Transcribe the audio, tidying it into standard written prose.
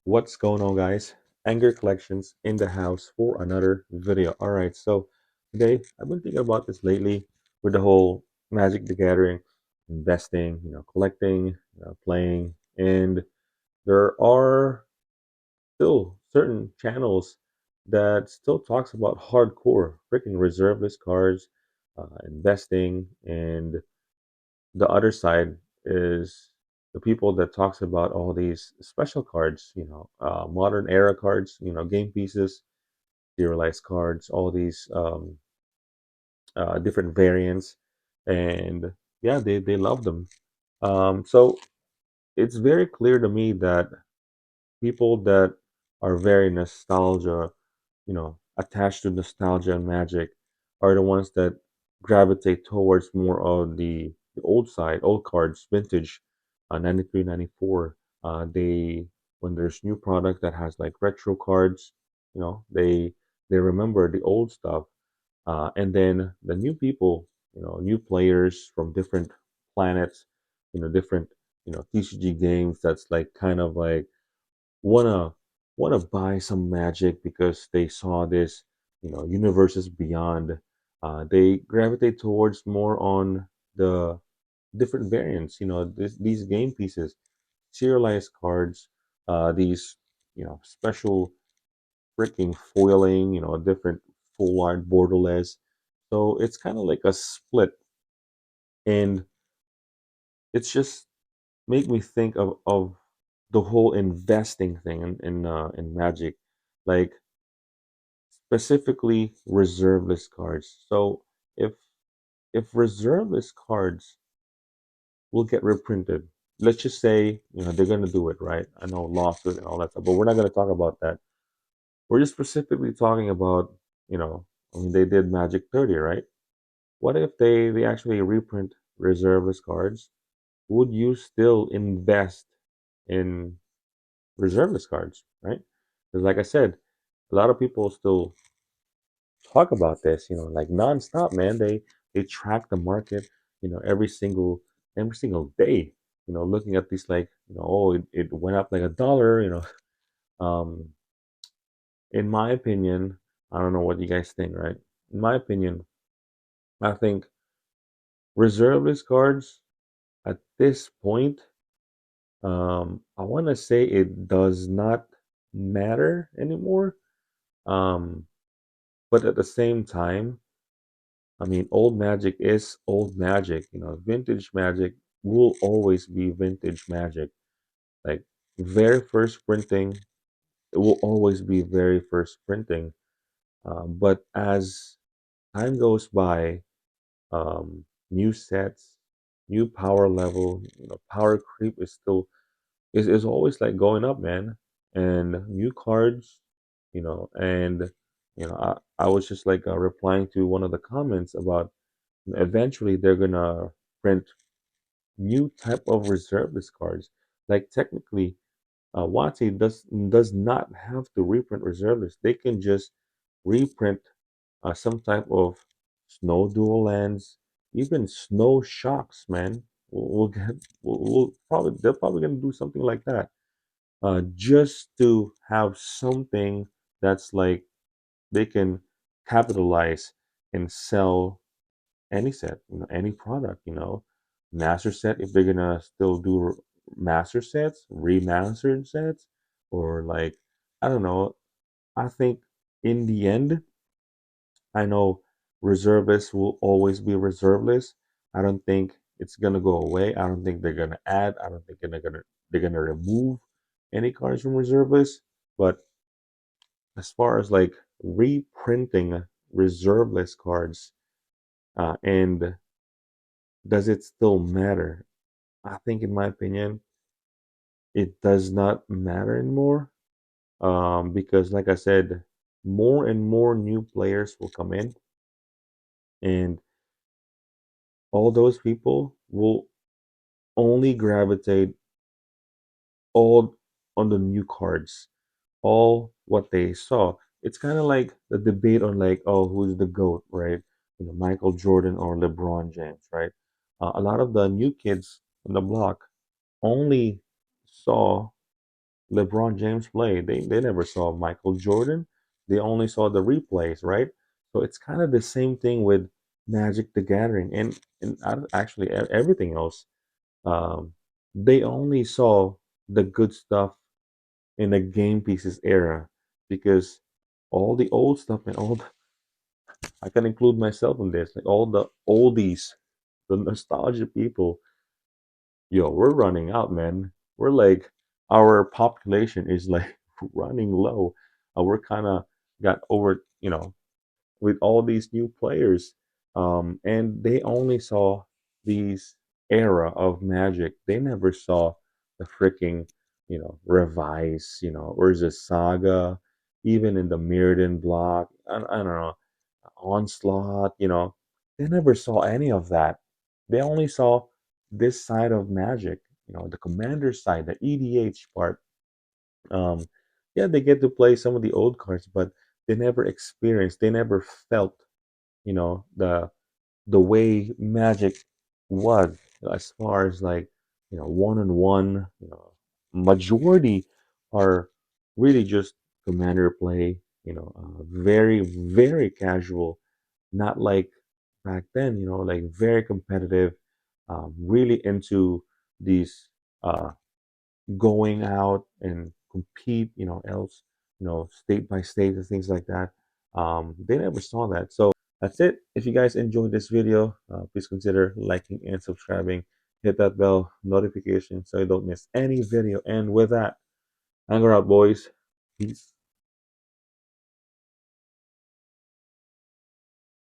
What's going on, guys? Anger collections in the house for another video. All right, so today I've been thinking about this lately with the whole Magic the Gathering, investing, collecting, playing, and there are still certain channels that still talks about hardcore freaking reserve list cards, investing, and the other side is the people that talks about all these special cards, modern era cards, game pieces, serialized cards, all these different variants, and yeah, they love them. So it's very clear to me that people that are very nostalgia, attached to nostalgia and magic, are the ones that gravitate towards more of the old side, old cards, vintage, 93, 94. They when there's new product that has like retro cards, they remember the old stuff. And then the new people, new players from different planets, different, TCG games that's like kind of like wanna wanna buy some magic because they saw this, universes beyond. They gravitate towards more on the different variants. These game pieces, serialized cards, these special freaking foiling, different full art borderless. So it's kind of like a split, and it's just make me think of the whole investing thing in Magic, like specifically reserve list cards. So if if reserve list cards will get reprinted, let's just say they're gonna do it, right? I know lawsuit and all that stuff, but we're not gonna talk about that. We're just specifically talking about you know I mean they did Magic 30, right? What if they actually reprint reserve list cards? Would you still invest in reserve list cards, right? Because like I said, a lot of people still talk about this, like nonstop, man. They track the market, every single day. Looking at these like, oh, it went up like $1. Um, in my opinion, I don't know what you guys think, right? In my opinion, I think reserve list cards at this point, I want to say it does not matter anymore. Um, but at the same time, I mean, old magic is old magic. Vintage magic will always be vintage magic. Like very first printing, it will always be very first printing. But as time goes by, new sets, new power level, power creep is always like going up, man. And new cards, and I was just like replying to one of the comments about eventually they're gonna print new type of reserve list cards. Like technically, Wati does not have to reprint reserve list. They can just reprint some type of snow dual lands, even snow shocks. Man, we'll get we'll probably they're probably gonna do something like that, just to have something that's like they can capitalize and sell any set, any product, master set if they're gonna still do master sets, remastered sets, or like I don't know. I think in the end, I know reservists will always be reserveless. I don't think it's gonna go away. I don't think they're gonna add. I don't think they're gonna remove any cards from reserve list. But as far as like reprinting reserve list cards, and does it still matter? I think, in my opinion, it does not matter anymore. Because, like I said, more and more new players will come in, and all those people will only gravitate all on the new cards, all what they saw. It's kind of like the debate on like, oh, who's the goat, right? Michael Jordan or LeBron James, right? A lot of the new kids on the block only saw LeBron James play. They never saw Michael Jordan. They only saw the replays, right? So it's kind of the same thing with Magic the Gathering and actually everything else. Um, they only saw the good stuff in the game pieces era because all the old stuff and all the, I can include myself in this, like all the oldies, the nostalgia people, yo, we're running out, man. We're like, our population is like running low. We're kind of got over, with all these new players. And they only saw these era of Magic. They never saw the freaking, revise, or the saga, even in the Mirrodin block. I don't know, onslaught, they never saw any of that. They only saw this side of Magic, the commander side, the EDH part. um yeah, they get to play some of the old cards, but they never experienced, they never felt, the way Magic was, as far as like, one on one. Majority are really just commander play, very very casual, not like back then, like very competitive, really into these, uh going out and compete, else, state by state and things like that. They never saw that. So that's it. If you guys enjoyed this video, please consider liking and subscribing. Hit that bell notification so you don't miss any video. And with that, anger out, boys. Peace.